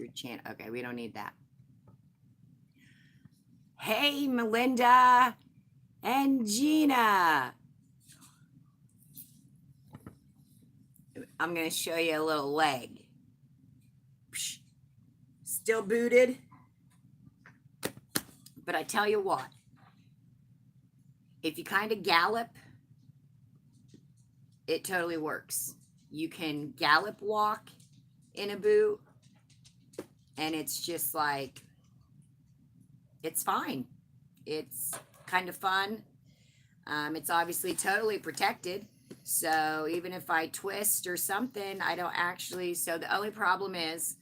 100 channel. Okay, we don't need that. Hey, Melinda and Gina. I'm going to show you a little leg. Still booted. But I tell you what, if you kind of gallop, it totally works. You can gallop walk in a boot, and it's just like, it's fine. It's kind of fun. It's obviously totally protected. So even if I twist or something, I don't actually. So the only problem is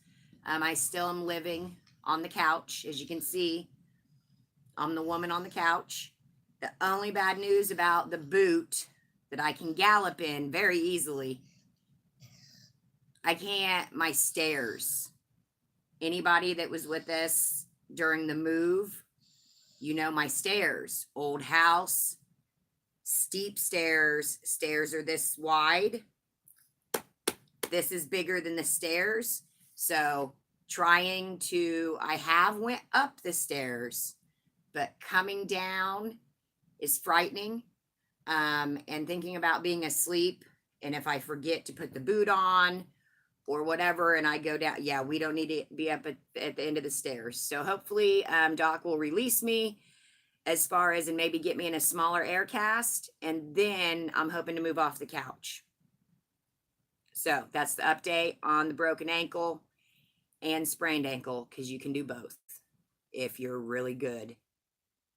I still am living on the couch. As you can see, I'm the woman on the couch. The only bad news about the boot that I can gallop in very easily, I can't, my stairs. Anybody that was with us during the move, you know my stairs. Old house, steep stairs. Stairs are this wide. This is bigger than the stairs. So I have went up the stairs, but coming down is frightening. And thinking about being asleep, and if I forget to put the boot on or whatever, and I go down, yeah, we don't need to be up at the end of the stairs. So hopefully Doc will release me as far as, and maybe get me in a smaller air cast, and then I'm hoping to move off the couch. So that's the update on the broken ankle and sprained ankle, because you can do both if you're really good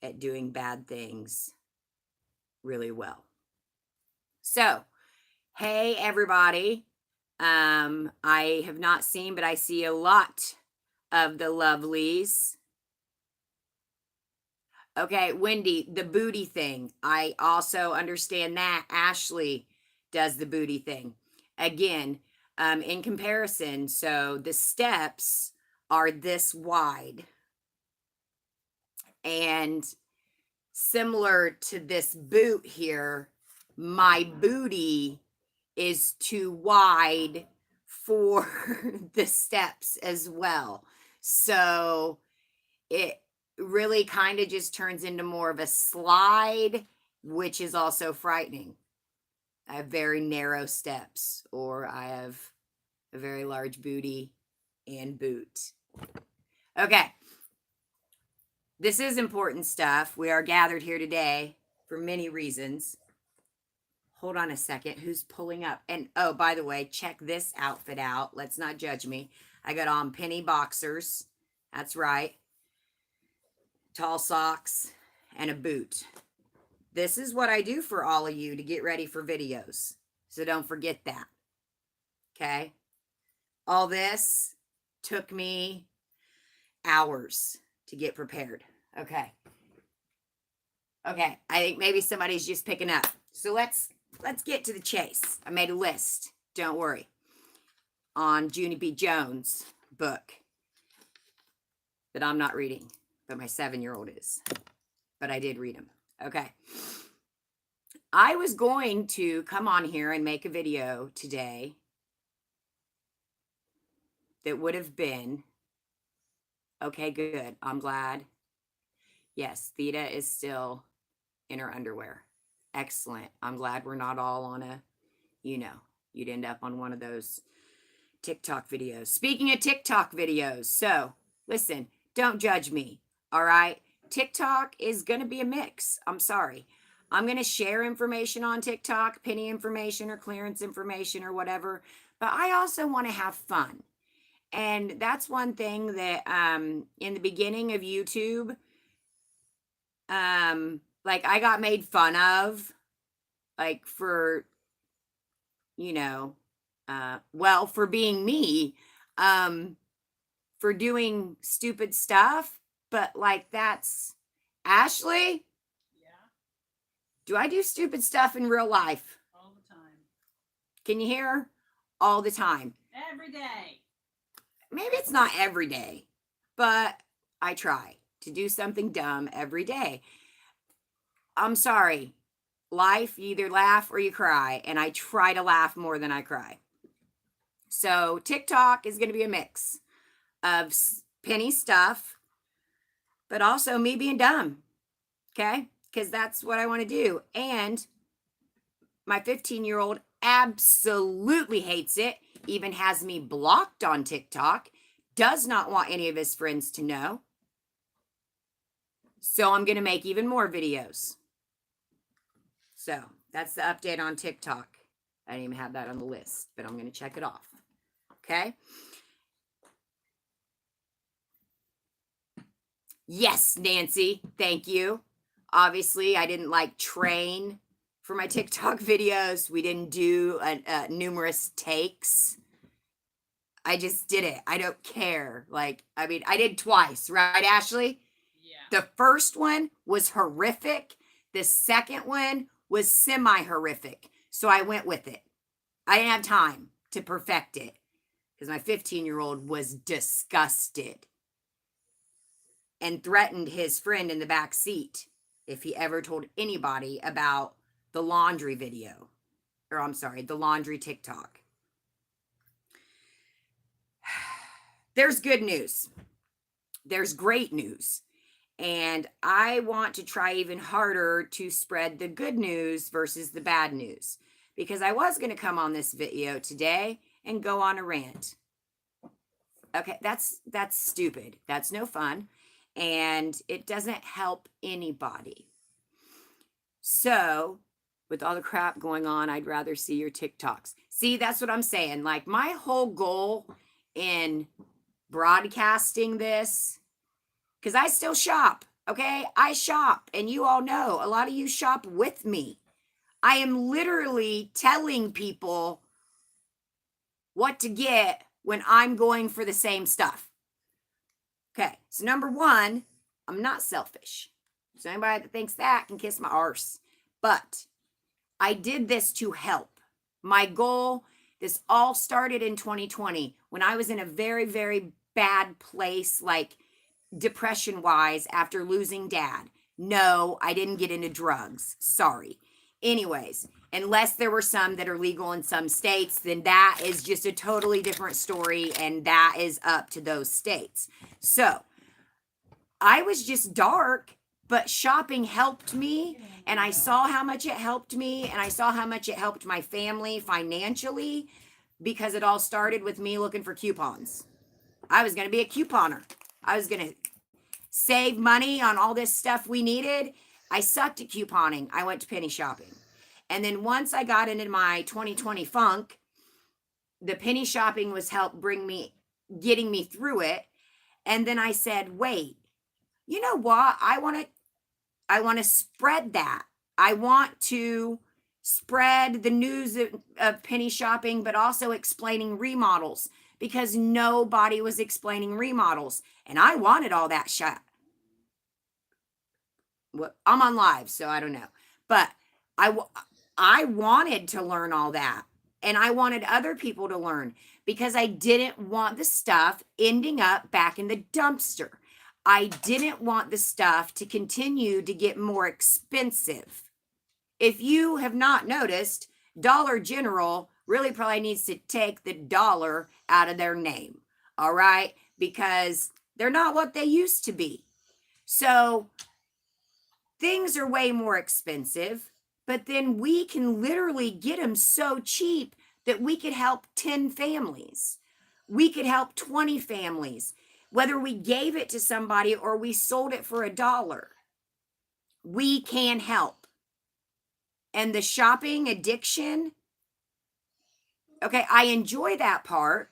at doing bad things really well. So, hey everybody. I have not seen, but I see a lot of the lovelies. Okay, Wendy, the booty thing. I also understand that. Ashley does the booty thing. Again, in comparison, so the steps are this wide. And similar to this boot here, my booty is too wide for the steps as well. So it really kind of just turns into more of a slide, which is also frightening. I have very narrow steps, or I have a very large booty and boot. Okay. This is important stuff. We are gathered here today for many reasons. Hold on a second. Who's pulling up? And oh, by the way, check this outfit out. Let's not judge me. I got on penny boxers. That's right. Tall socks and a boot. This is what I do for all of you to get ready for videos. So don't forget that. Okay. All this took me hours to get prepared. Okay. Okay. I think maybe somebody's just picking up. So let's get to the chase. I made a list. Don't worry. On Junie B. Jones' book that I'm not reading, but my 7-year-old is. But I did read them. Okay. I was going to come on here and make a video today that would have been, okay, good. I'm glad. Yes, Theta is still in her underwear. Excellent. I'm glad we're not all on a, you'd end up on one of those TikTok videos. Speaking of TikTok videos, so listen, don't judge me. All right. TikTok is going to be a mix. I'm sorry. I'm going to share information on TikTok, penny information or clearance information or whatever, but I also want to have fun. And that's one thing that in the beginning of YouTube, like I got made fun of, like for, well, for being me, for doing stupid stuff, but like that's Ashley. Yeah. Do I do stupid stuff in real life? All the time. Can you hear? All the time. Every day. Maybe it's not every day, but I try to do something dumb every day. I'm sorry. Life, you either laugh or you cry, and I try to laugh more than I cry. So TikTok is going to be a mix of penny stuff, but also me being dumb. Okay. Because that's what I want to do. And my 15-year-old absolutely hates it, even has me blocked on TikTok, does not want any of his friends to know. So I'm going to make even more videos. So that's the update on TikTok. I didn't even have that on the list, but I'm going to check it off. Okay. Yes, Nancy. Thank you. Obviously, I didn't like train for my TikTok videos. We didn't do numerous takes. I just did it. I don't care. Like, I mean, I did twice, right, Ashley? Yeah. The first one was horrific. The second one was semi horrific. So I went with it. I didn't have time to perfect it because my 15-year-old was disgusted and threatened his friend in the back seat if he ever told anybody about the laundry video. Or I'm sorry, the laundry TikTok. There's good news. There's great news. And I want to try even harder to spread the good news versus the bad news. Because I was going to come on this video today and go on a rant. Okay, that's stupid. That's no fun. And it doesn't help anybody. So, with all the crap going on, I'd rather see your TikToks. See, that's what I'm saying. Like, my whole goal in broadcasting this, because I still shop, okay? I shop, and you all know, a lot of you shop with me. I am literally telling people what to get when I'm going for the same stuff. Okay, so number one, I'm not selfish. So anybody that thinks that can kiss my arse. But I did this to help. My goal, this all started in 2020 when I was in a very, very bad place, like depression wise, after losing dad. No, I didn't get into drugs. Sorry. Anyways, unless there were some that are legal in some states, then that is just a totally different story, and that is up to those states. So I was just dark, but shopping helped me, and I saw how much it helped me, and I saw how much it helped my family financially, because it all started with me looking for coupons. I was going to be a couponer. I was going to save money on all this stuff we needed. I sucked at couponing. I went to penny shopping. And then once I got into my 2020 funk, the penny shopping was getting me through it. And then I said, wait, you know what? I want to spread that. I want to spread the news of penny shopping, but also explaining remodels, because nobody was explaining remodels. And I wanted all that shit. Well, I'm on live, so I don't know. But I wanted to learn all that. And I wanted other people to learn, because I didn't want the stuff ending up back in the dumpster. I didn't want the stuff to continue to get more expensive. If you have not noticed, Dollar General really probably needs to take the dollar out of their name. All right? Because they're not what they used to be. So things are way more expensive, but then we can literally get them so cheap that we could help 10 families. We could help 20 families, whether we gave it to somebody or we sold it for $1. We can help. And the shopping addiction, okay, I enjoy that part,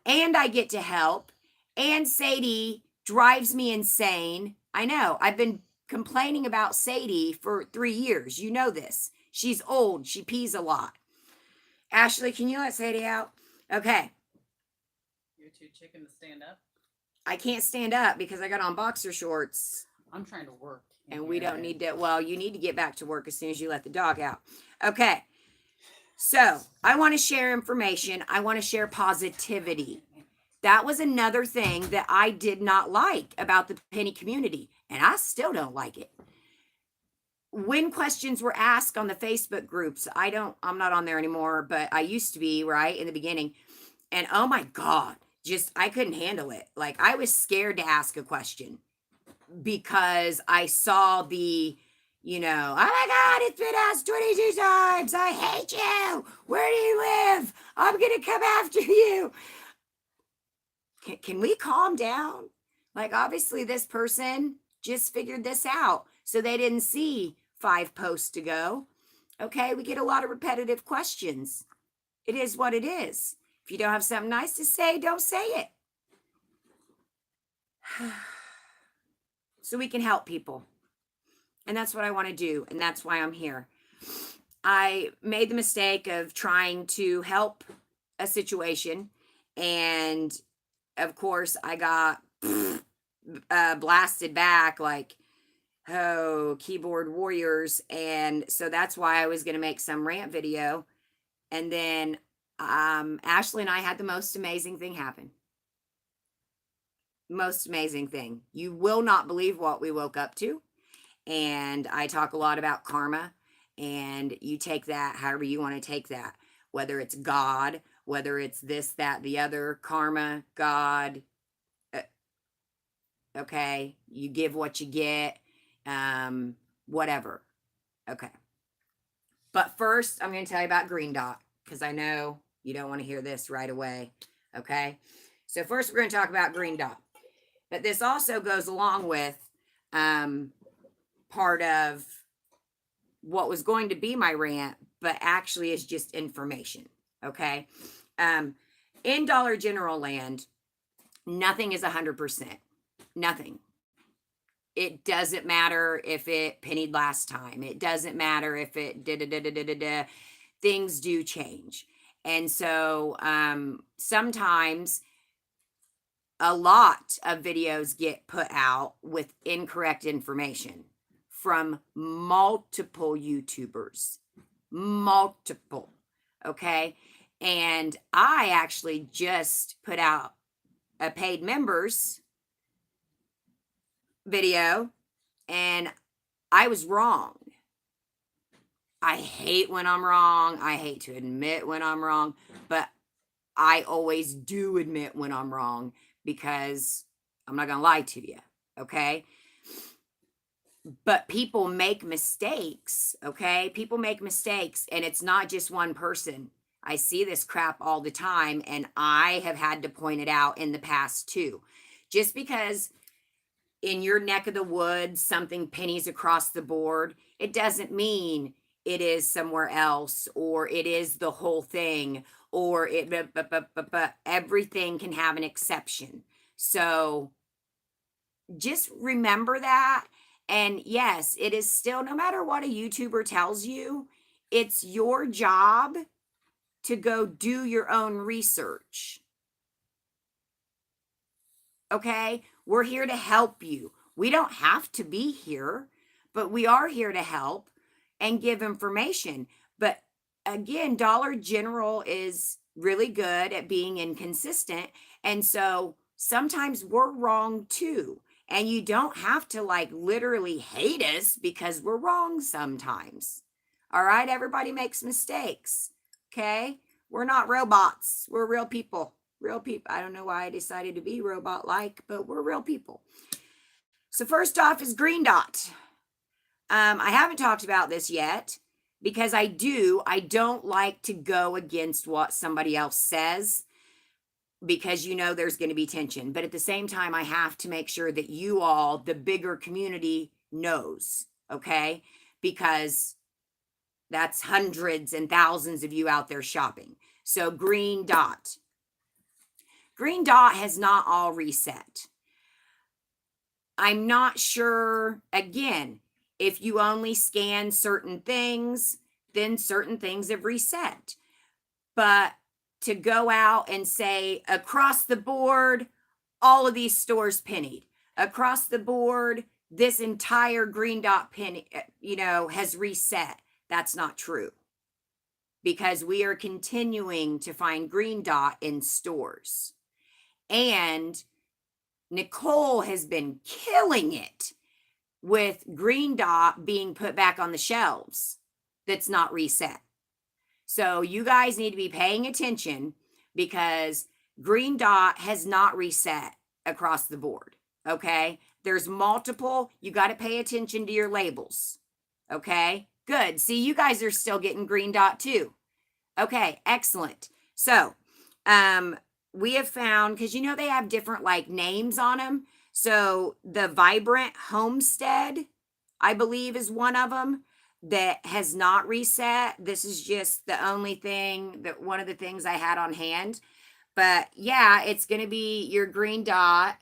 and I get to help, and Sadie drives me insane. I know, I've been complaining about Sadie for 3 years. You know this. She's old. She pees a lot. Ashley, can you let Sadie out? Okay. You're too chicken to stand up. I can't stand up because I got on boxer shorts. I'm trying to work. And we don't need to, well, you need to get back to work as soon as you let the dog out. Okay. So I want to share information. I want to share positivity. That was another thing that I did not like about the penny community, and I still don't like it. When questions were asked on the Facebook groups, I'm not on there anymore, but I used to be, right, in the beginning. And oh my God, I couldn't handle it. Like, I was scared to ask a question because I saw the, oh my God, it's been asked 22 times. I hate you. Where do you live? I'm going to come after you. Can we calm down? Like, obviously, this person just figured this out. So they didn't see 5 posts to go. Okay, we get a lot of repetitive questions. It is what it is. If you don't have something nice to say, don't say it. So we can help people. And that's what I want to do. And that's why I'm here. I made the mistake of trying to help a situation. And of course, I got blasted back like, oh, keyboard warriors. And so that's why I was going to make some rant video. And then Ashley and I had the most amazing thing happen. Most amazing thing. You will not believe what we woke up to. And I talk a lot about karma, and you take that however you want to take that, whether it's God, whether it's this, that, the other, karma, God. Okay, you give what you get, whatever. Okay. But first, I'm going to tell you about Green Dot, because I know you don't want to hear this right away. Okay. So first, we're going to talk about Green Dot. But this also goes along with part of what was going to be my rant, but actually is just information. Okay. In Dollar General land, nothing is 100%. Nothing. It doesn't matter if it pennied last time. It doesn't matter if it da. Things do change. And so sometimes a lot of videos get put out with incorrect information from multiple YouTubers. Multiple. Okay. And I actually just put out a paid members video, and I was wrong. I hate when I'm wrong. I hate to admit when I'm wrong, but I always do admit when I'm wrong because I'm not going to lie to you. Okay. But people make mistakes. Okay. People make mistakes, and it's not just one person. I see this crap all the time, and I have had to point it out in the past too. Just because in your neck of the woods something pennies across the board, it doesn't mean it is somewhere else, or it is the whole thing, or but everything can have an exception. So just remember that. And yes, it is still, no matter what a YouTuber tells you, it's your job to go do your own research. Okay? We're here to help you. We don't have to be here, but we are here to help and give information. But again, Dollar General is really good at being inconsistent. And so sometimes we're wrong too. And you don't have to like literally hate us because we're wrong sometimes. All right, everybody makes mistakes. Okay? We're not robots. We're real people. Real people. I don't know why I decided to be robot-like, but we're real people. So first off is Green Dot. I haven't talked about this yet because I don't like to go against what somebody else says, because there's going to be tension. But at the same time, I have to make sure that you all, the bigger community, knows, okay? Because that's hundreds and thousands of you out there shopping. So Green Dot. Green Dot has not all reset. I'm not sure, again, if you only scan certain things, then certain things have reset. But to go out and say across the board, all of these stores pennied. Across the board, this entire Green Dot penny, has reset. That's not true. Because we are continuing to find Green Dot in stores. And Nicole has been killing it with Green Dot being put back on the shelves that's not reset. So you guys need to be paying attention, because Green Dot has not reset across the board. Okay. There's multiple. You got to pay attention to your labels. Okay. Good. See, you guys are still getting Green Dot too. Okay. Excellent. So, we have found, because you know they have different like names on them. So the Vibrant Homestead, I believe, is one of them that has not reset. This is just the only thing that one of the things I had on hand. But yeah, it's going to be your Green Dot.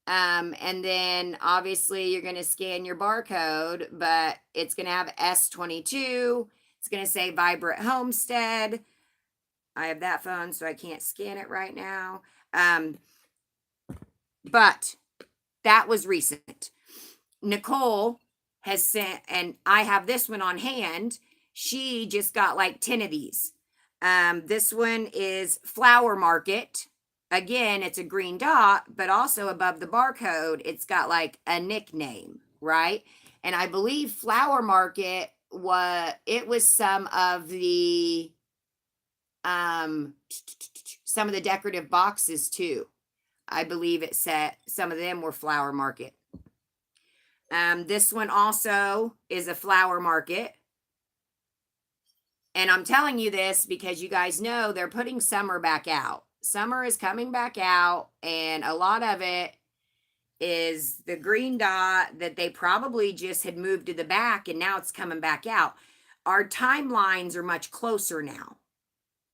And then obviously you're going to scan your barcode, but it's going to have S22. It's going to say Vibrant Homestead. I have that phone, so I can't scan it right now. But that was recent. Nicole has sent, and I have this one on hand. She just got like 10 of these. This one is Flower Market. Again, it's a green dot, but also above the barcode, it's got like a nickname, right? And I believe Flower Market was some of the decorative boxes too. I believe it said some of them were Flower Market. This one also is a Flower Market. And I'm telling you this because you guys know they're putting summer back out. Summer is coming back out, and a lot of it is the green dot that they probably just had moved to the back, and now it's coming back out. Our timelines are much closer now.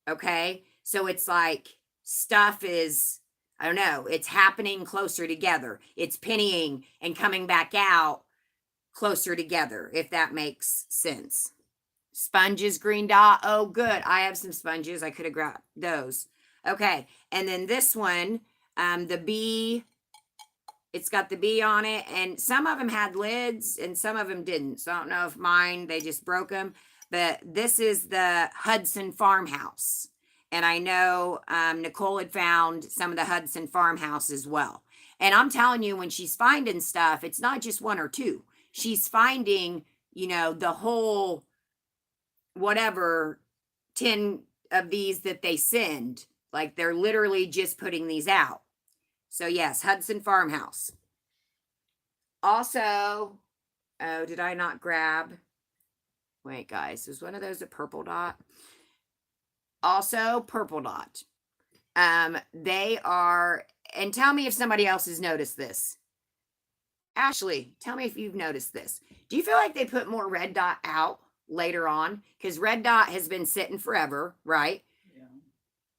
Okay. So it's like stuff is, I don't know, it's happening closer together. It's pennying and coming back out closer together, if that makes sense. Sponges, green dot. Oh, good. I have some sponges. I could have grabbed those. Okay. And then this one, the bee, it's got the bee on it, and some of them had lids and some of them didn't. So I don't know if mine, they just broke them. But this is the Hudson Farmhouse. And I know Nicole had found some of the Hudson Farmhouse as well. And I'm telling you, when she's finding stuff, it's not just one or two. She's finding, the whole whatever 10 of these that they send. Like they're literally just putting these out. So yes, Hudson Farmhouse. Also, oh, did I not grab? Wait, guys, was one of those a purple dot? Also, purple dot. They are, and tell me if somebody else has noticed this. Ashley, tell me if you've noticed this. Do you feel like they put more red dot out later on? Because red dot has been sitting forever, right? Yeah.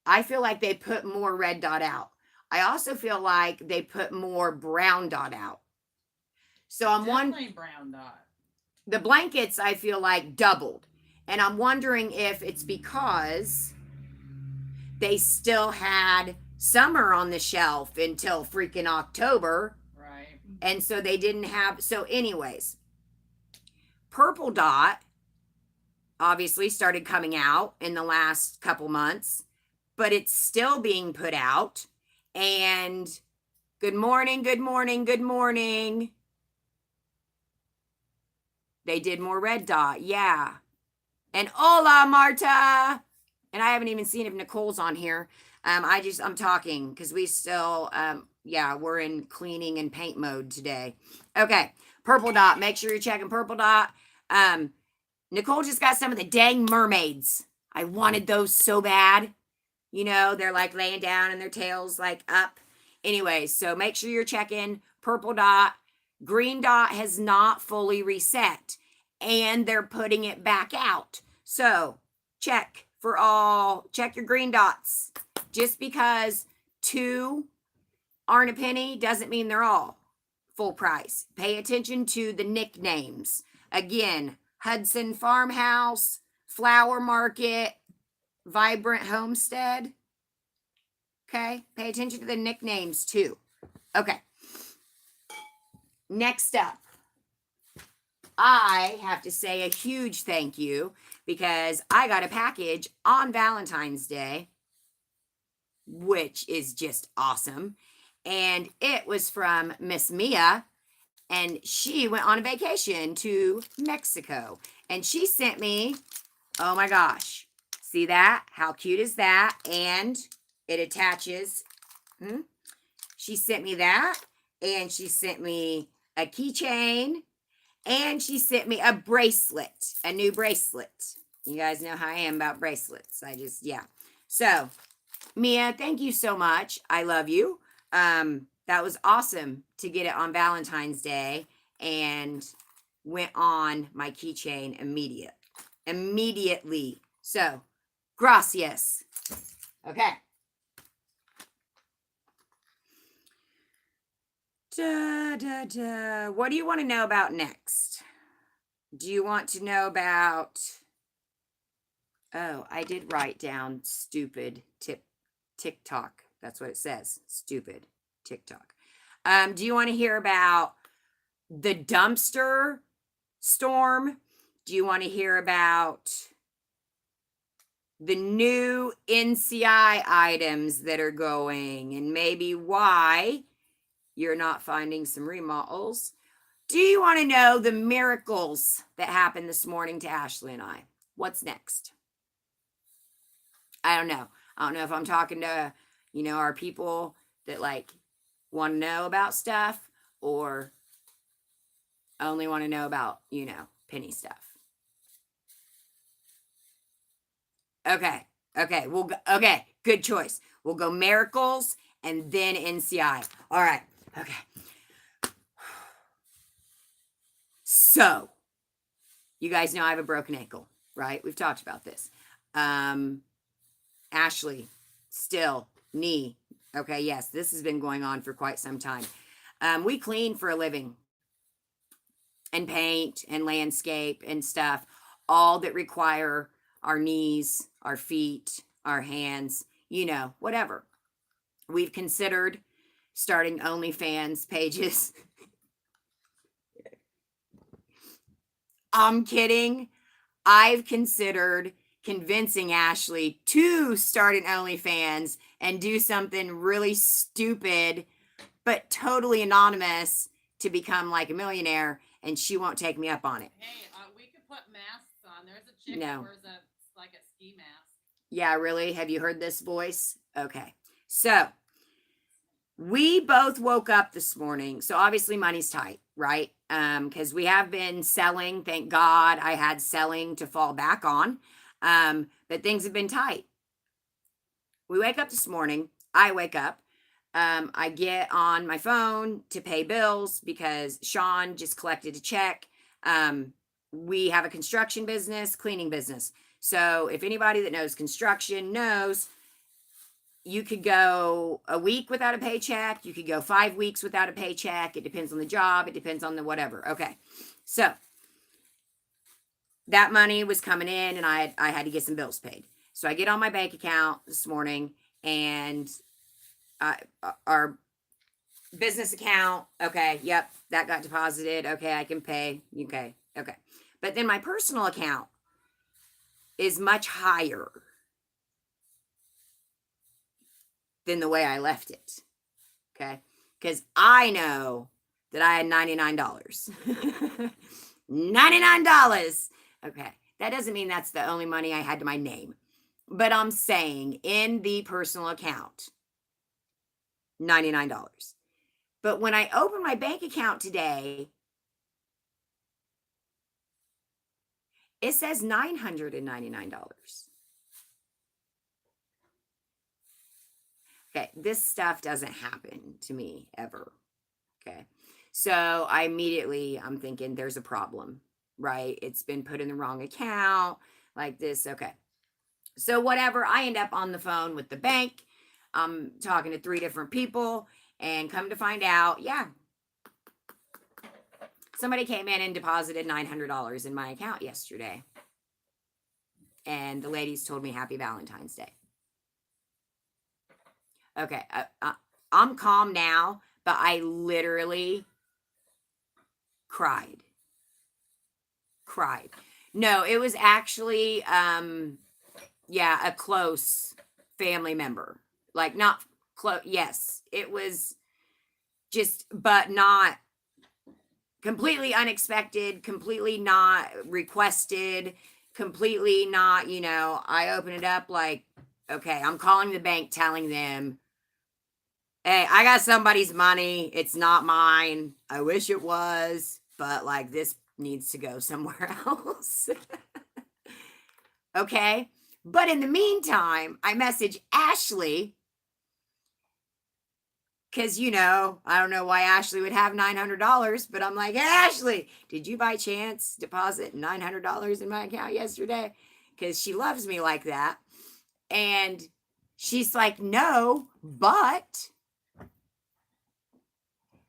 I feel like they put more red dot out. I also feel like they put more brown dot out. So I'm Definitely brown dot. The blankets, I feel like, doubled. And I'm wondering if it's because they still had summer on the shelf until freaking October. Right. And so they didn't have. So, anyways, purple dot obviously started coming out in the last couple months, but it's still being put out. And good morning, good morning, good morning. They did more red dot. Yeah. And hola, Marta. And I haven't even seen if Nicole's on here. I'm talking because we still, we're in cleaning and paint mode today. Okay. Purple dot. Make sure you're checking purple dot. Nicole just got some of the dang mermaids. I wanted those so bad. They're like laying down and their tails like up. Anyway, so make sure you're checking purple dot. Green dot has not fully reset, and they're putting it back out. So check your green dots. Just because 2 aren't a penny doesn't mean they're all full price. Pay attention to the nicknames. Again, Hudson Farmhouse, Flower Market, Vibrant Homestead. Okay, pay attention to the nicknames too. Okay. Next up, I have to say a huge thank you because I got a package on Valentine's Day, which is just awesome. And it was from Miss Mia, and she went on a vacation to Mexico. And she sent me, oh my gosh, see that? How cute is that? And It attaches. She sent me that, and she sent me a keychain, and she sent me a bracelet, a new bracelet. You guys know how I am about bracelets. Yeah. So, Mia, thank you so much. I love you. That was awesome to get it on Valentine's Day, and went on my keychain immediately. So, gracias. Okay. What do you want to know about next? Do you want to know about... Oh, I did write down stupid TikTok. That's what it says. Stupid TikTok. Do you want to hear about the dumpster storm? Do you want to hear about the new NCI items that are going, and maybe why you're not finding some remodels? Do you want to know the miracles that happened this morning to Ashley and I? What's next? I don't know. I don't know if I'm talking to, our people that like want to know about stuff, or only want to know about, penny stuff. Okay. Okay. Okay. Good choice. We'll go miracles and then NCI. All right. Okay. So, you guys know I have a broken ankle, right? We've talked about this. Ashley, still, knee. Okay, yes, this has been going on for quite some time. We clean for a living, and paint and landscape and stuff, all that require our knees, our feet, our hands, whatever. We've considered starting OnlyFans pages. I'm kidding. I've considered convincing Ashley to start an OnlyFans and do something really stupid, but totally anonymous, to become like a millionaire, and she won't take me up on it. Hey, we could put masks on. There's a chick that wears like a ski mask. Yeah, really? Have you heard this voice? Okay. So, we both woke up this morning. So obviously money's tight, right? Because we have been selling. Thank God I had selling to fall back on. But things have been tight. We wake up this morning. I wake up. I get on my phone to pay bills because Sean just collected a check. We have a construction business, cleaning business. So if anybody that knows construction knows, you could go a week without a paycheck. You could go 5 weeks without a paycheck. It depends on the job. It depends on the whatever. Okay. So that money was coming in, and I had to get some bills paid. So I get on my bank account this morning, and our business account. Okay. Yep. That got deposited. Okay. I can pay. Okay. Okay. But then my personal account is much higher than the way I left it. Okay. Because I know that I had $99. $99. Okay. That doesn't mean that's the only money I had to my name. But I'm saying in the personal account, $99. But when I open my bank account today, it says $999. Okay, this stuff doesn't happen to me ever. Okay, so I'm thinking there's a problem, right? It's been put in the wrong account, like this. Okay, so whatever, I end up on the phone with the bank. I'm talking to 3 different people, and come to find out, yeah, somebody came in and deposited $900 in my account yesterday. And the ladies told me Happy Valentine's Day. Okay, I'm calm now, but I literally cried. No, it was actually, a close family member. Like, not close. Yes, it was just, but not completely unexpected, completely not requested, completely not, I open it up like, Okay, I'm calling the bank telling them, hey, I got somebody's money. It's not mine. I wish it was, but like this needs to go somewhere else. Okay. But in the meantime, I message Ashley because, I don't know why Ashley would have $900, but I'm like, hey, Ashley, did you by chance deposit $900 in my account yesterday? Because she loves me like that. And she's like, no, but.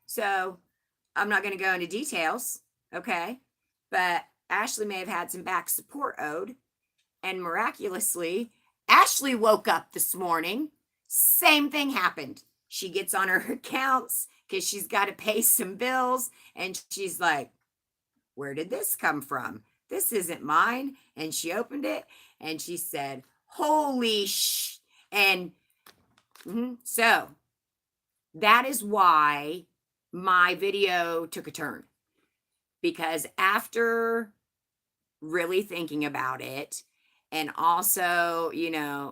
So I'm not going to go into details. Okay. But Ashley may have had some back support owed. And miraculously, Ashley woke up this morning. Same thing happened. She gets on her accounts because she's got to pay some bills. And she's like, where did this come from? This isn't mine. And she opened it and she said, holy sh. And so that is why my video took a turn. Because after really thinking about it, and also,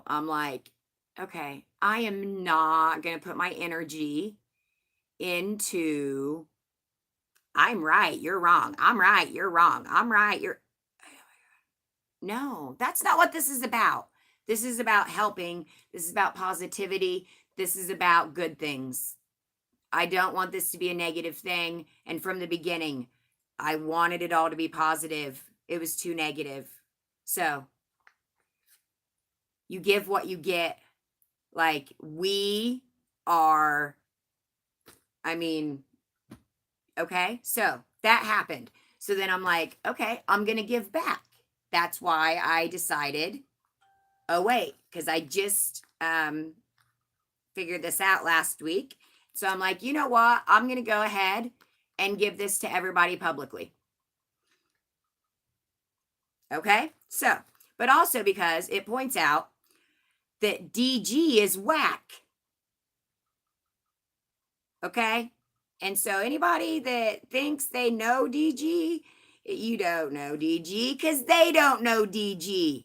I'm like, okay, I am not going to put my energy into, I'm right, you're wrong. I'm right, you're wrong. I'm right, you're. No, that's not what this is about. This is about helping. This is about positivity. This is about good things. I don't want this to be a negative thing. And from the beginning, I wanted it all to be positive. It was too negative. So you give what you get. Like we are, I mean, okay. So that happened. So then I'm like, okay, I'm going to give back. That's why I decided, oh, wait, because I just figured this out last week. So I'm like, you know what? I'm going to go ahead and give this to everybody publicly. Okay. So, but also because it points out that DG is whack. Okay. And so anybody that thinks they know DG, you don't know DG because they don't know DG.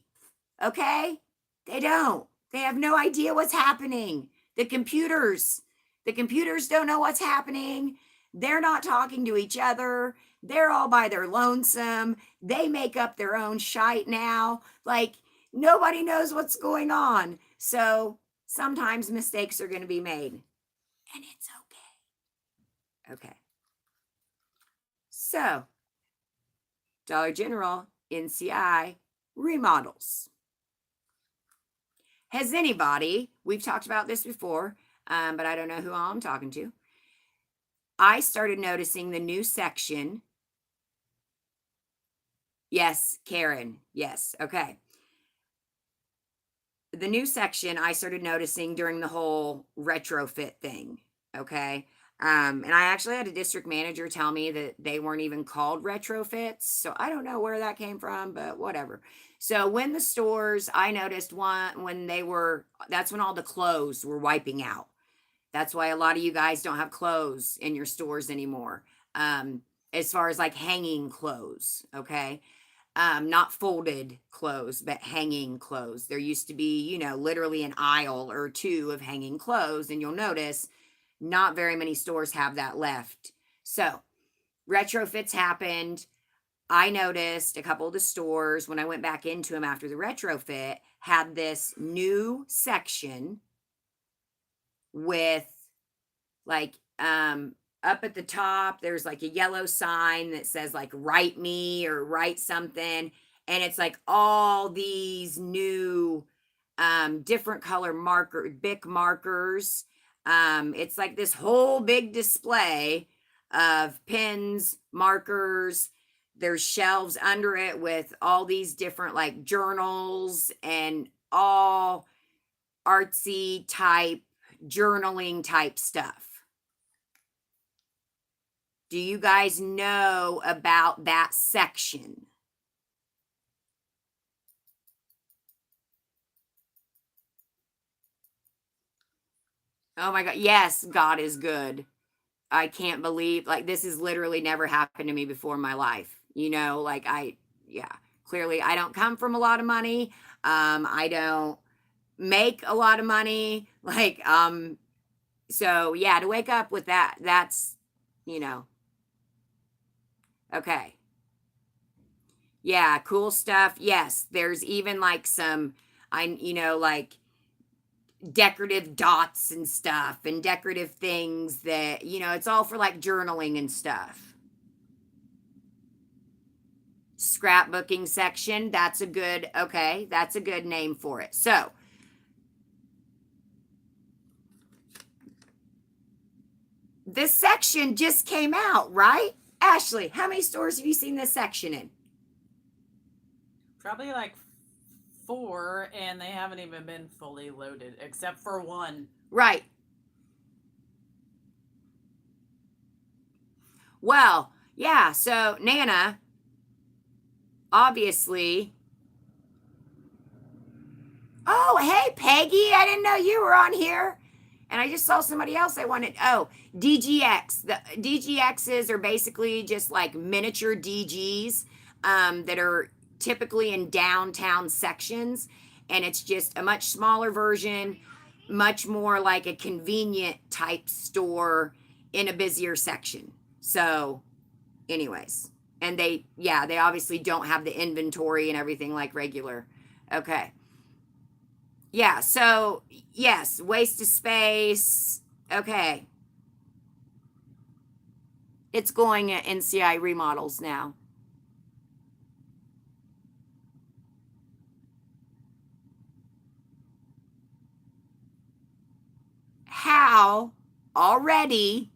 Okay. They don't. They have no idea what's happening. The computers don't know what's happening. They're not talking to each other. They're all by their lonesome. They make up their own shite now. Like nobody knows what's going on. So sometimes mistakes are going to be made. And it's okay. Okay. So, Dollar General, NCI remodels. Has anybody, we've talked about this before, but I don't know who all I'm talking to. I started noticing the new section. Yes, Karen. Yes. Okay. The new section I started noticing during the whole retrofit thing. Okay. And I actually had a district manager tell me that they weren't even called retrofits. So I don't know where that came from, but whatever. So when the stores, I noticed when that's when all the clothes were wiping out. That's why a lot of you guys don't have clothes in your stores anymore. As far as like hanging clothes, okay? Not folded clothes, but hanging clothes. There used to be, literally an aisle or two of hanging clothes, and you'll notice not very many stores have that left. So, retrofits happened. I noticed a couple of the stores, when I went back into them after the retrofit, had this new section with like up at the top there's like a yellow sign that says like write me or write something, and it's like all these new different color Bic markers. It's like this whole big display of pens, markers. There's shelves under it with all these different like journals and all artsy type journaling type stuff. Do you guys know about that section? Oh my God. Yes, God is good. I can't believe, like, this has literally never happened to me before in my life. Yeah, clearly I don't come from a lot of money. I don't, make a lot of money. Like, so yeah, to wake up with that, that's, you know, okay. Yeah, cool stuff. Yes, there's even like some, like decorative dots and stuff and decorative things that, it's all for like journaling and stuff. Scrapbooking section, that's a good name for it. So, this section just came out, right? Ashley, how many stores have you seen this section in? Probably like 4, and they haven't even been fully loaded, except for one. Right. Well, yeah, so Nana, obviously. Oh, hey, Peggy, I didn't know you were on here. And I just saw somebody else I wanted. Oh, DGX. The DGXs are basically just like miniature DGs that are typically in downtown sections. And it's just a much smaller version, much more like a convenient type store in a busier section. So, anyways. And they obviously don't have the inventory and everything like regular. Okay. Yeah, so yes, waste of space. Okay. It's going at NCI Remodels now. How already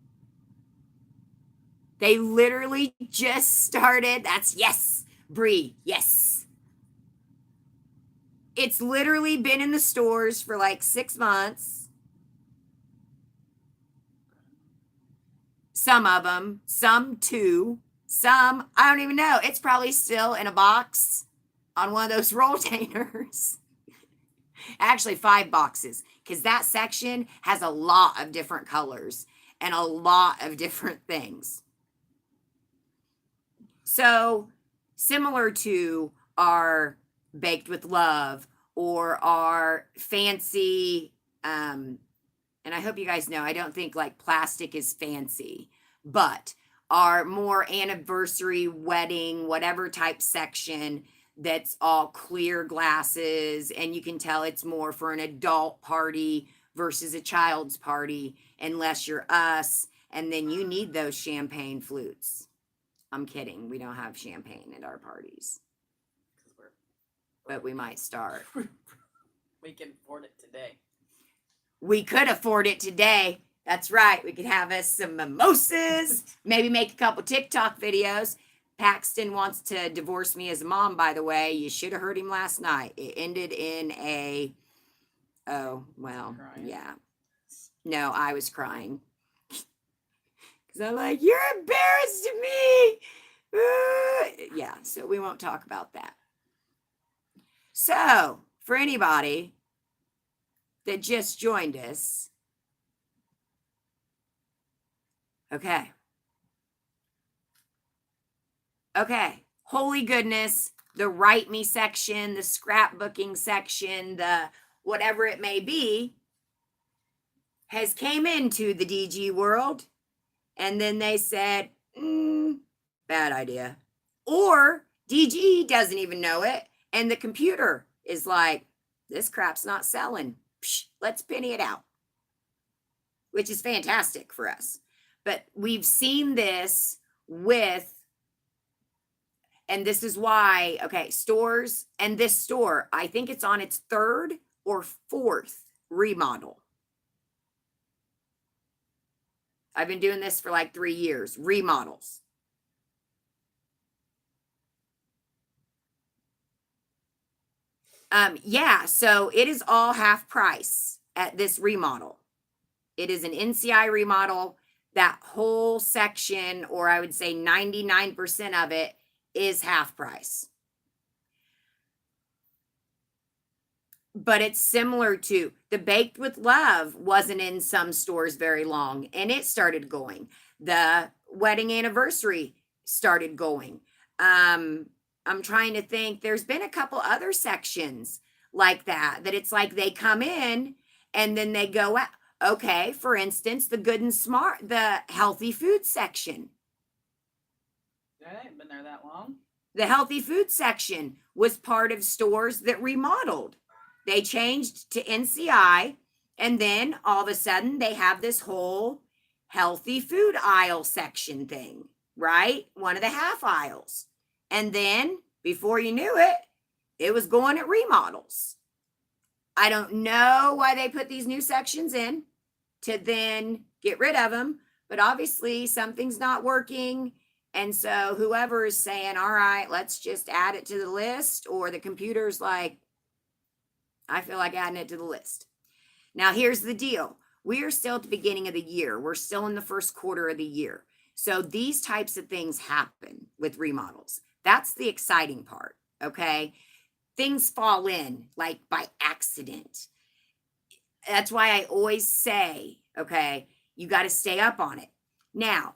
they literally just started. That's yes, Bree, yes. It's literally been in the stores for like 6 months. Some of them, some 2, some, I don't even know. It's probably still in a box on one of those rolltainers. Actually, 5 boxes, because that section has a lot of different colors and a lot of different things. So, similar to our Baked with Love or our fancy, and I hope you guys know, I don't think like plastic is fancy, but our more anniversary, wedding, whatever type section that's all clear glasses, and you can tell it's more for an adult party versus a child's party, unless you're us, and then you need those champagne flutes. I'm kidding. We don't have champagne at our parties, but we might start. We can afford it today. We could afford it today. That's right. We could have us some mimosas, maybe make a couple TikTok videos. Paxton wants to divorce me as a mom, by the way. You should have heard him last night. It ended in a, oh, well, Crying. yeah. No, I was crying. Because I'm like, you're embarrassed of me. Yeah, so we won't talk about that. So, for anybody that just joined us, okay. Okay, holy goodness, the write me section, the scrapbooking section, the whatever it may be, has came into the DG world, and then they said, bad idea. Or DG doesn't even know it, and the computer is like, this crap's not selling. Psh, let's penny it out, which is fantastic for us. But we've seen this with, and this is why, okay, stores, and this store, I think it's on its 3rd or 4th remodel. I've been doing this for like 3 years, remodels. Yeah, so it is all half price at this remodel. It is an NCI remodel. That whole section, or I would say 99% of it, is half price. But it's similar to the Baked with Love wasn't in some stores very long, and it started going. The wedding anniversary started going. I'm trying to think. There's been a couple other sections like that it's like they come in and then they go out. Okay, for instance, the Good and Smart, the healthy food section. That ain't been there that long. The healthy food section was part of stores that remodeled. They changed to NCI, and then all of a sudden they have this whole healthy food aisle section thing, right? One of the half aisles. And then before you knew it, it was going at remodels. I don't know why they put these new sections in to then get rid of them, but obviously something's not working. And so whoever is saying, all right, let's just add it to the list, or the computer's like, I feel like adding it to the list. Now, here's the deal. We are still at the beginning of the year. We're still in the first quarter of the year. So these types of things happen with remodels. That's the exciting part, okay? Things fall in like by accident. That's why I always say, okay, you got to stay up on it. Now,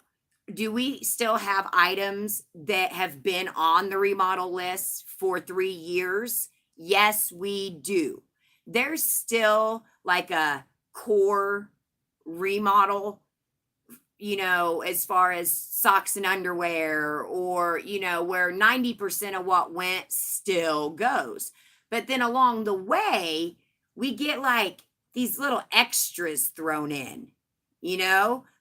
do we still have items that have been on the remodel list for 3 years? Yes, we do. There's still like a core remodel, as far as socks and underwear, or, where 90% of what went still goes. But then along the way, we get like these little extras thrown in,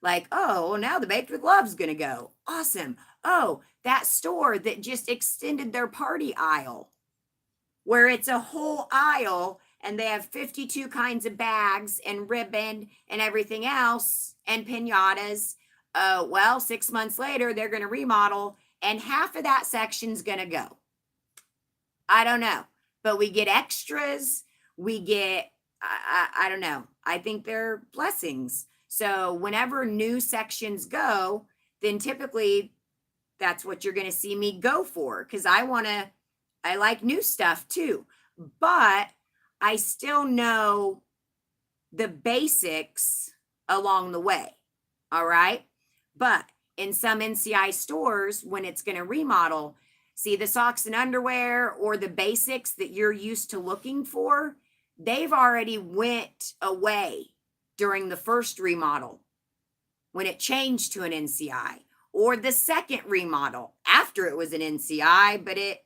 like, oh, well, now the baked with love's going to go. Awesome. Oh, that store that just extended their party aisle, where it's a whole aisle and they have 52 kinds of bags and ribbon and everything else and piñatas. Well, 6 months later, they're going to remodel and half of that section's going to go. I don't know, but we get extras. We get, I don't know. I think they're blessings. So whenever new sections go, then typically that's what you're going to see me go for, because I like new stuff too, but I still know the basics along the way. All right. But in some NCI stores, when it's going to remodel, see the socks and underwear or the basics that you're used to looking for, they've already went away during the first remodel when it changed to an NCI, or the second remodel after it was an NCI, but it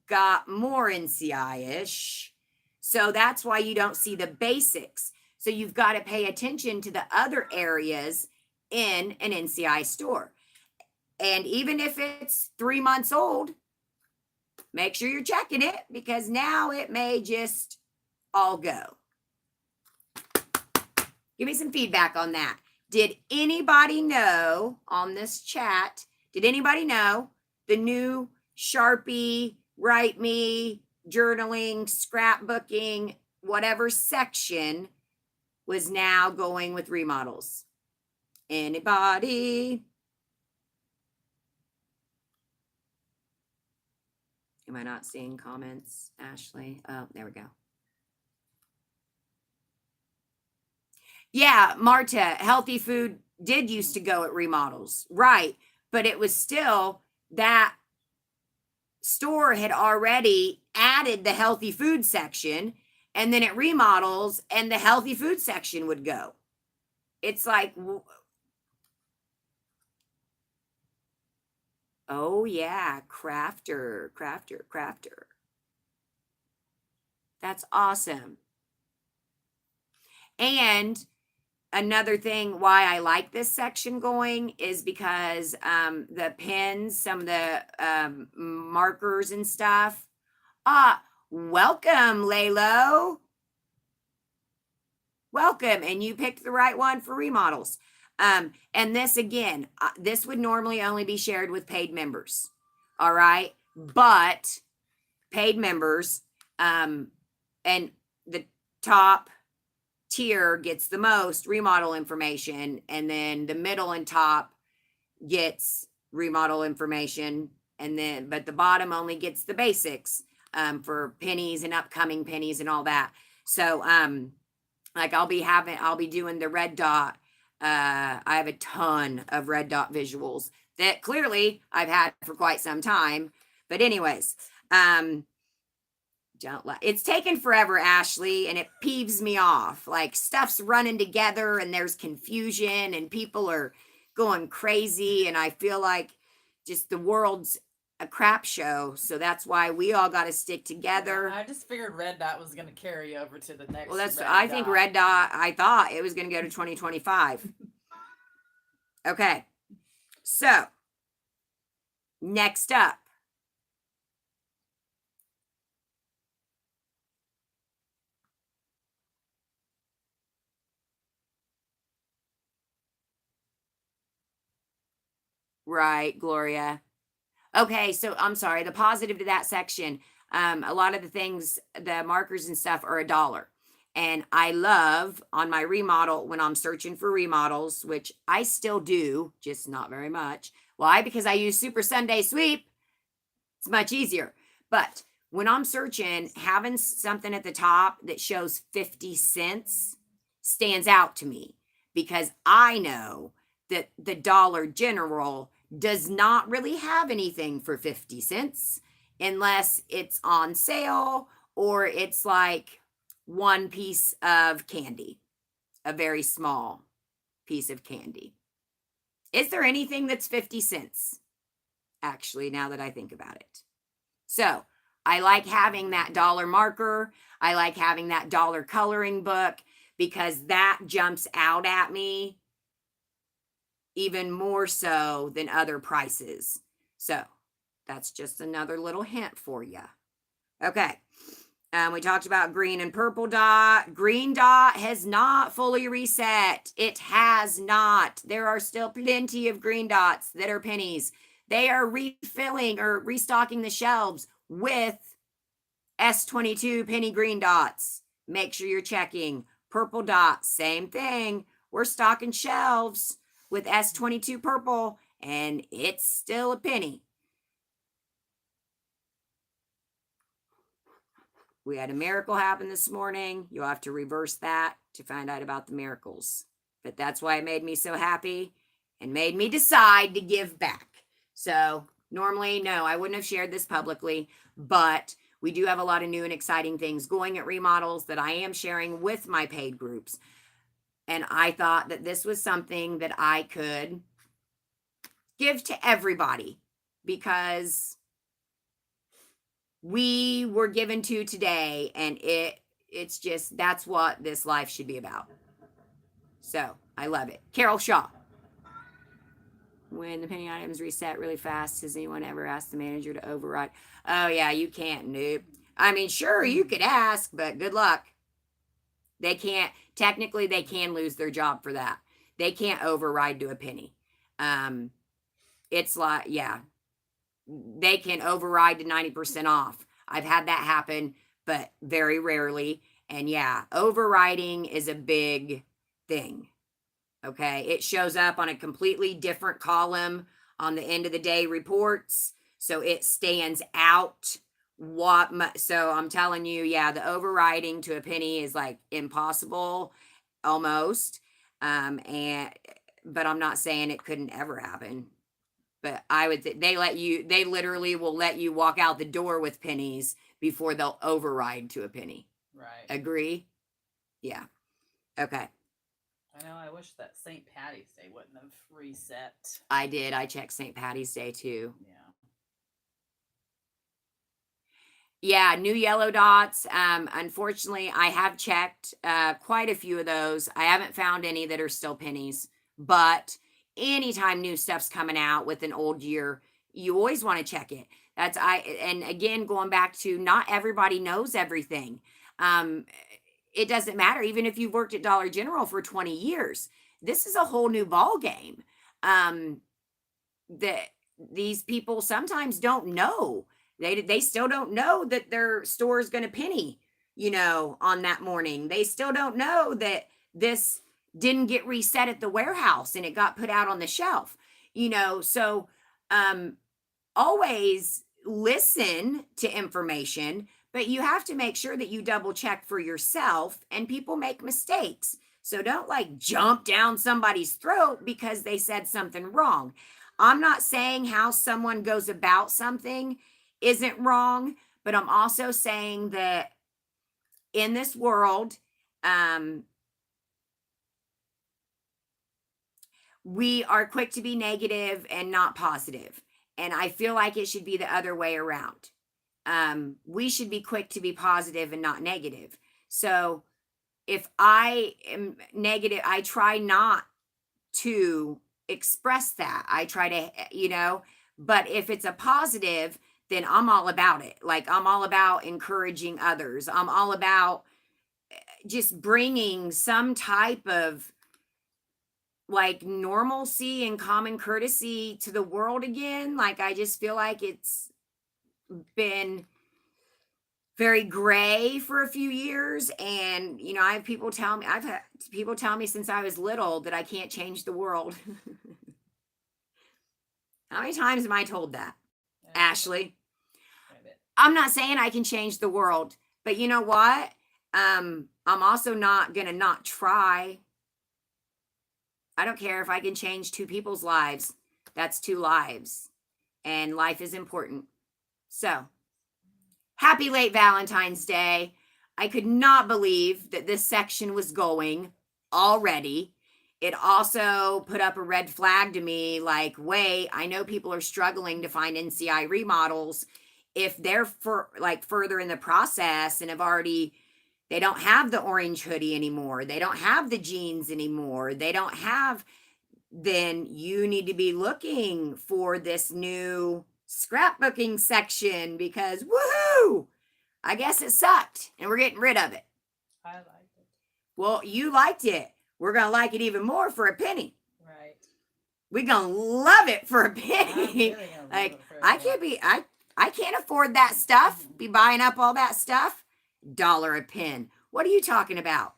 got more NCI-ish. So that's why you don't see the basics. So you've got to pay attention to the other areas in an NCI store. And even if it's 3 months old, make sure you're checking it, because now it may just all go. Give me some feedback on that. Did anybody know on this chat, did anybody know the new Sharpie, Write Me, journaling, scrapbooking, whatever section was now going with remodels? Anybody? Am I not seeing comments, Ashley? Oh, there we go. Yeah, Marta, healthy food did used to go at remodels, right? But it was still that store had already added the healthy food section, and then it remodels and the healthy food section would go. It's like, oh yeah, crafter. That's awesome. And another thing why I like this section going is because the pens, some of the markers and stuff. Welcome, Laylo. Welcome. And you picked the right one for remodels. And this, again, this would normally only be shared with paid members. All right. But paid members, and the top tier gets the most remodel information, and then the middle and top gets remodel information, and then but the bottom only gets the basics for pennies and upcoming pennies and all that. So like I'll be doing the red dot. I have a ton of red dot visuals that clearly I've had for quite some time, but anyways, Don't let it's taken forever, Ashley, and it peeves me off. Like stuff's running together and there's confusion and people are going crazy, and I feel like just the world's a crap show. So that's why we all got to stick together. I just figured red dot was going to carry over to the next. Well, that's red I think dot. red dot. I thought it was going to go to 2025. Okay, so next up. Right, Gloria. Okay, so I'm sorry. The positive to that section, a lot of the things, the markers and stuff are $1. And I love on my remodel when I'm searching for remodels, which I still do, just not very much. Why? Because I use Super Sunday Sweep. It's much easier. But when I'm searching, having something at the top that shows 50 cents stands out to me because I know that the Dollar General does not really have anything for 50 cents unless it's on sale or it's like one piece of candy, a very small piece of candy. Is there anything that's 50 cents? Actually, now that I think about it. So I like having that dollar marker. I like having that dollar coloring book because that jumps out at me even more so than other prices. So that's just another little hint for you. Okay. We talked about green and purple dot. Green dot has not fully reset. It has not. There are still plenty of green dots that are pennies. They are refilling or restocking the shelves with S22 penny green dots. Make sure you're checking. Purple dot, same thing. We're stocking shelves with S22 purple, and it's still a penny. We had a miracle happen this morning. You'll have to reverse that to find out about the miracles. But that's why it made me so happy and made me decide to give back. So normally, no, I wouldn't have shared this publicly, but we do have a lot of new and exciting things going at remodels that I am sharing with my paid groups. And I thought that this was something that I could give to everybody because we were given to today, and it's just that's what this life should be about. So I love it. Carol Shaw. When the penny items reset really fast, has anyone ever asked the manager to override? Oh yeah, you can't, nope. I mean, sure, you could ask, but good luck. They can't, technically they can lose their job for that. They can't override to a penny. It's like, yeah, they can override to 90% off. I've had that happen, but very rarely. And yeah, overriding is a big thing. Okay. It shows up on a completely different column on the end of the day reports. So it stands out. So I'm telling you, yeah, the overriding to a penny is like impossible almost. But I'm not saying it couldn't ever happen. But I would they literally will let you walk out the door with pennies before they'll override to a penny. Right. Agree? Yeah. Okay. I know. I wish that St. Patty's Day wouldn't have reset. I did. I checked St. Patty's Day too. Yeah. Yeah, new yellow dots. Unfortunately, I have checked quite a few of those. I haven't found any that are still pennies, but anytime new stuff's coming out with an old year, you always want to check it. And again, going back to not everybody knows everything. It doesn't matter. Even if you've worked at Dollar General for 20 years, this is a whole new ball game. That these people sometimes don't know. They still don't know that their store is going to penny, on that morning. They still don't know that this didn't get reset at the warehouse and it got put out on the shelf, so always listen to information, but you have to make sure that you double check for yourself, and people make mistakes. So don't like jump down somebody's throat because they said something wrong. I'm not saying how someone goes about something isn't wrong, but I'm also saying that in this world, we are quick to be negative and not positive. And I feel like it should be the other way around. We should be quick to be positive and not negative. So if I am negative, I try not to express that. I try to, but if it's a positive, then I'm all about it. Like, I'm all about encouraging others. I'm all about just bringing some type of like normalcy and common courtesy to the world again. Like, I just feel like it's been very gray for a few years. And, I've had people tell me since I was little that I can't change the world. How many times am I told that? Yeah. Ashley? I'm not saying I can change the world, but you know what? I'm also not going to not try. I don't care if I can change 2 people's lives. That's 2 lives. And life is important. So, happy late Valentine's Day. I could not believe that this section was going already. It also put up a red flag to me, like, wait, I know people are struggling to find NCI remodels. If they're further in the process and they don't have the orange hoodie anymore, they don't have the jeans anymore, then you need to be looking for this new scrapbooking section, because woohoo, I guess it sucked and we're getting rid of it. I liked it. Well, you liked it. We're going to like it even more for a penny. Right. We're going to love it for a penny. Really Like, I can't afford that stuff. Be buying up all that stuff. $1 a pen. What are you talking about?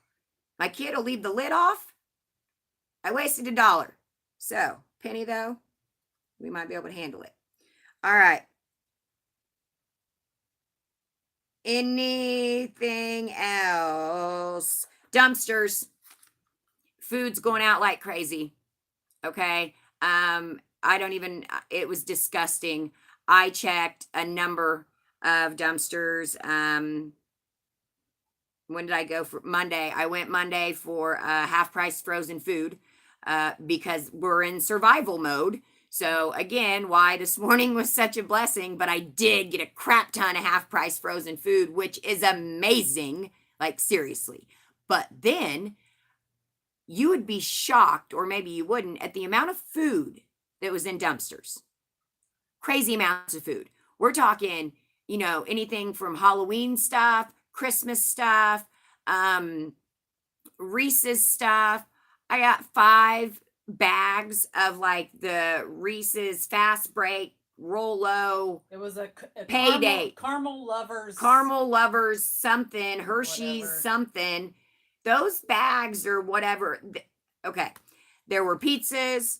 My kid will leave the lid off. I wasted $1. So, penny though, we might be able to handle it. All right. Anything else? Dumpsters. Food's going out like crazy. Okay. It was disgusting. I checked a number of dumpsters. When did I go for Monday? I went Monday for half price frozen food because we're in survival mode. So again, why this morning was such a blessing, but I did get a crap ton of half price frozen food, which is amazing. Like, seriously. But then you would be shocked, or maybe you wouldn't, at the amount of food that was in dumpsters. Crazy amounts of food. We're talking, anything from Halloween stuff, Christmas stuff, Reese's stuff. I got 5 bags of like the Reese's Fast Break Rolo. It was a payday. Caramel lovers something, Hershey's whatever. Something. Those bags or whatever. Okay. There were pizzas,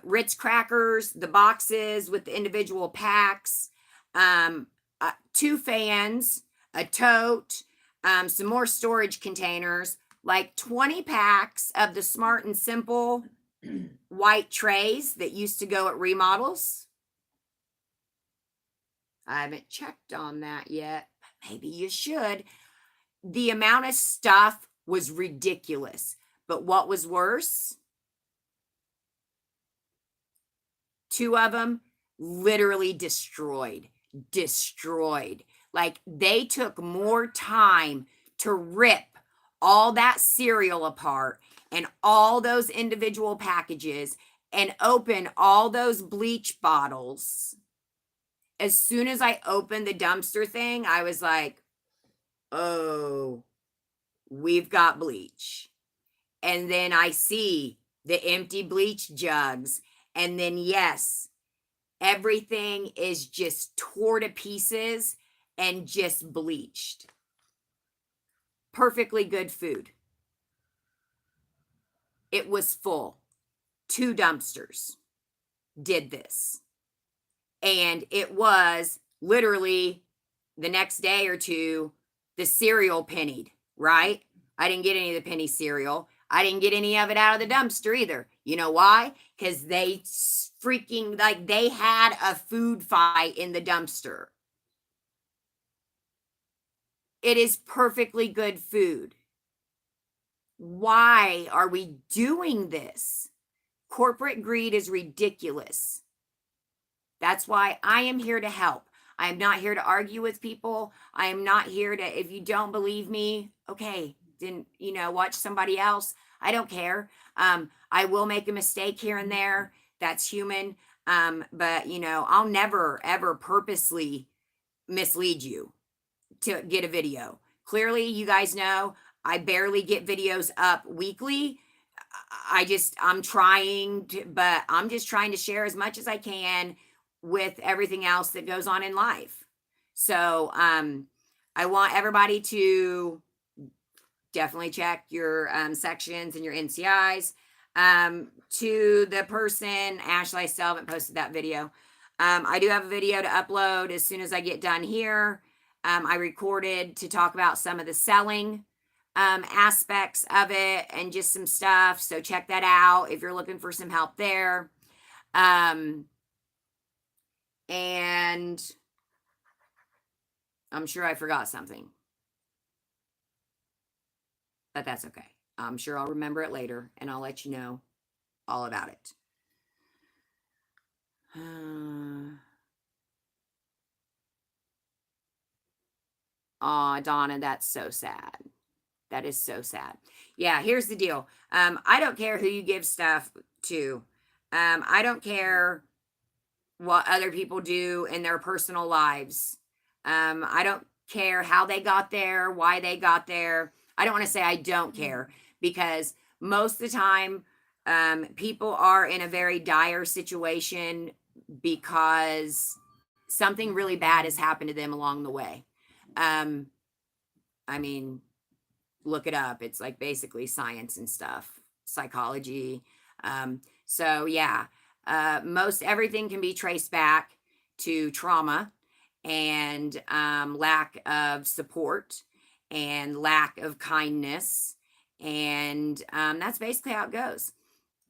Ritz crackers, the boxes with the individual packs, 2 fans, a tote, some more storage containers, like 20 packs of the Smart and Simple white trays that used to go at remodels. I haven't checked on that yet, but maybe you should. The amount of stuff was ridiculous. But what was worse? 2 of them literally destroyed. Like, they took more time to rip all that cereal apart and all those individual packages and open all those bleach bottles. As soon as I opened the dumpster thing, I was like, oh, we've got bleach. And then I see the empty bleach jugs. And then, yes, everything is just tore to pieces and just bleached. Perfectly good food. It was full. 2 dumpsters did this. And it was literally the next day or 2, the cereal pennied, right? I didn't get any of the penny cereal. I didn't get any of it out of the dumpster either. You know why? Because they freaking, like, they had a food fight in the dumpster. It is perfectly good food. Why are we doing this? Corporate greed is ridiculous. That's why I am here to help. I am not here to argue with people. I am not here to, if you don't believe me, okay, then, watch somebody else. I don't care. I will make a mistake here and there. That's human. But, I'll never, ever purposely mislead you to get a video. Clearly, you guys know I barely get videos up weekly. I'm trying to, but I'm just trying to share as much as I can with everything else that goes on in life. So, I want everybody to definitely check your sections and your NCIs. To the person, Ashley, I still haven't posted that video. I do have a video to upload as soon as I get done here. I recorded to talk about some of the selling aspects of it and just some stuff. So check that out if you're looking for some help there. And I'm sure I forgot something, but that's okay. I'm sure I'll remember it later and I'll let you know all about it. Aw, Donna, that's so sad. That is so sad. Yeah, here's the deal. I don't care who you give stuff to. I don't care what other people do in their personal lives. I don't care how they got there, why they got there. I don't want to say I don't care, because most of the time, people are in a very dire situation because something really bad has happened to them along the way. I mean, look it up. It's like basically science and stuff, psychology. So yeah, most everything can be traced back to trauma and lack of support and lack of kindness. And that's basically how it goes.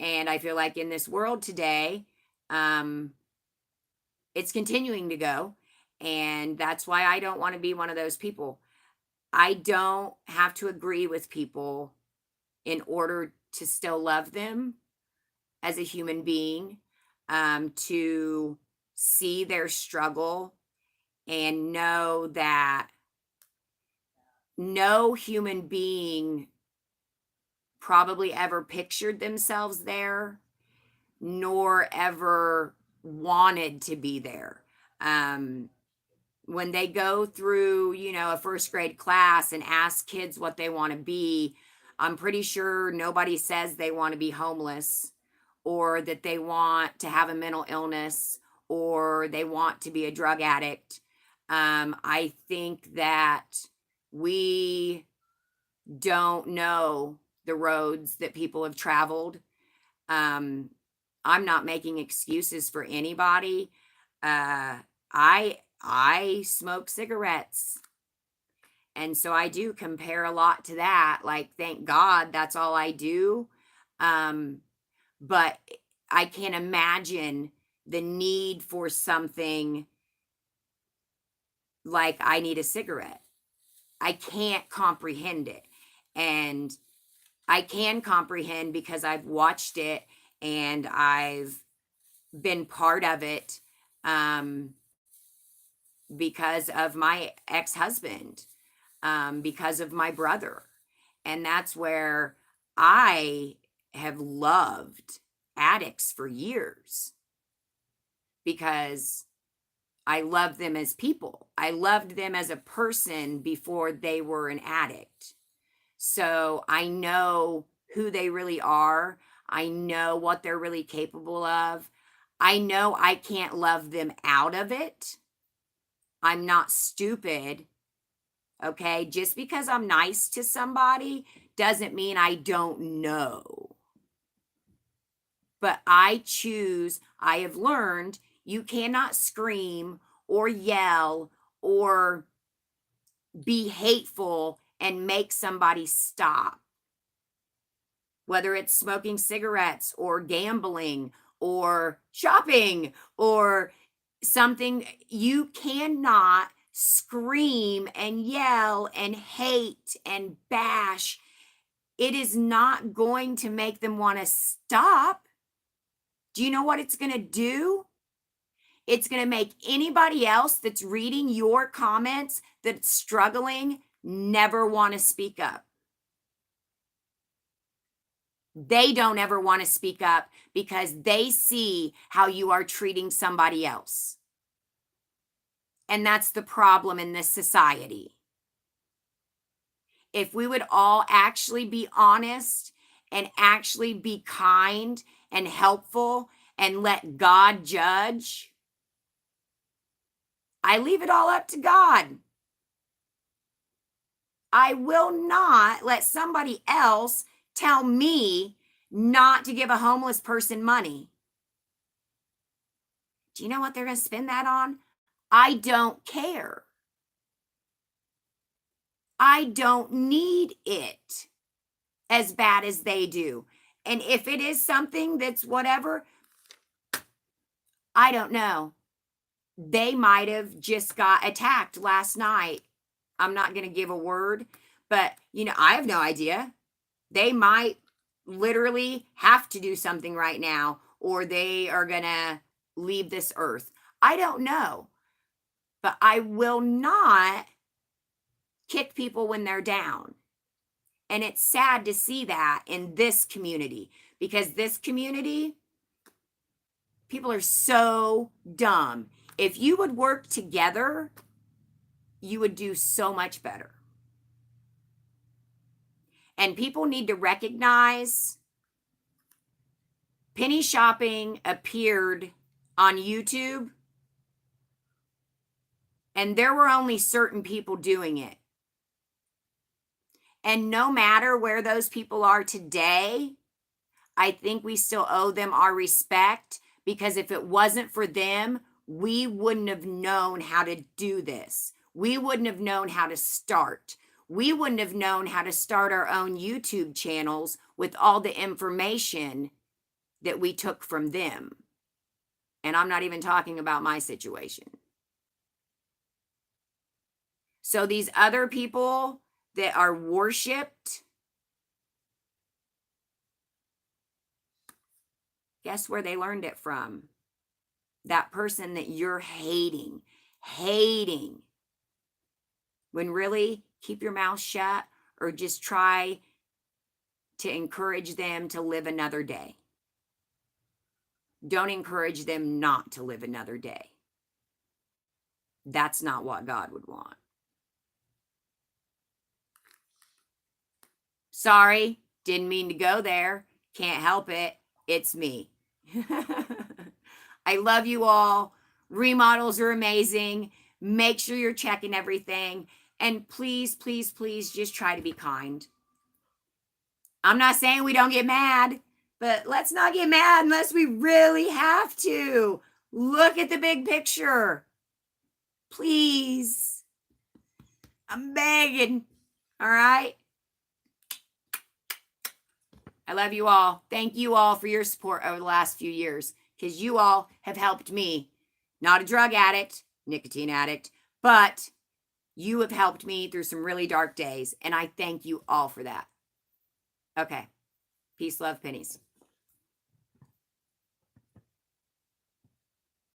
And I feel like in this world today, it's continuing to go. And that's why I don't want to be one of those people. I don't have to agree with people in order to still love them as a human being, to see their struggle and know that no human being probably ever pictured themselves there, nor ever wanted to be there. When they go through, a first grade class and ask kids what they want to be, I'm pretty sure nobody says they want to be homeless or that they want to have a mental illness or they want to be a drug addict. I think that we don't know the roads that people have traveled. I'm not making excuses for anybody. I smoke cigarettes. And so I do compare a lot to that. Like, thank God that's all I do. But I can't imagine the need for something like I need a cigarette. I can't comprehend it. And I can comprehend because I've watched it and I've been part of it. Because of my ex-husband, because of my brother. And that's where I have loved addicts for years, because I loved them as people. I loved them as a person before they were an addict. So I know who they really are. I know what they're really capable of. I know I can't love them out of it. I'm not stupid. Okay. Just because I'm nice to somebody doesn't mean I don't know. But I have learned you cannot scream or yell or be hateful and make somebody stop. Whether it's smoking cigarettes or gambling or shopping or something, you cannot scream and yell and hate and bash, it is not going to make them want to stop. Do you know what it's going to do? It's going to make anybody else that's reading your comments that's struggling never want to speak up. They don't ever want to speak up because they see how you are treating somebody else. And that's the problem in this society. If we would all actually be honest and actually be kind and helpful and let God judge, I leave it all up to God. I will not let somebody else tell me not to give a homeless person money. Do you know what they're going to spend that on? I don't care. I don't need it as bad as they do. And if it is something that's whatever, I don't know. They might have just got attacked last night. I'm not going to give a word, but I have no idea. They might literally have to do something right now, or they are going to leave this earth. I don't know. But I will not kick people when they're down. And it's sad to see that in this community, because this community, people are so dumb. If you would work together, you would do so much better. And people need to recognize penny shopping appeared on YouTube, and there were only certain people doing it. And no matter where those people are today, I think we still owe them our respect, because if it wasn't for them, we wouldn't have known how to do this. We wouldn't have known how to start. We wouldn't have known how to start our own YouTube channels with all the information that we took from them. And I'm not even talking about my situation. So these other people that are worshiped, guess where they learned it from? That person that you're hating. When really, keep your mouth shut, or just try to encourage them to live another day. Don't encourage them not to live another day. That's not what God would want. Sorry, didn't mean to go there. Can't help it. It's me. I love you all. Remodels are amazing. Make sure you're checking everything. And please, please, please just try to be kind. I'm not saying we don't get mad, but let's not get mad unless we really have to. Look at the big picture. Please. I'm begging. All right? I love you all. Thank you all for your support over the last few years, because you all have helped me. Not a drug addict, nicotine addict, but you have helped me through some really dark days, and I thank you all for that. Okay. Peace, love, pennies.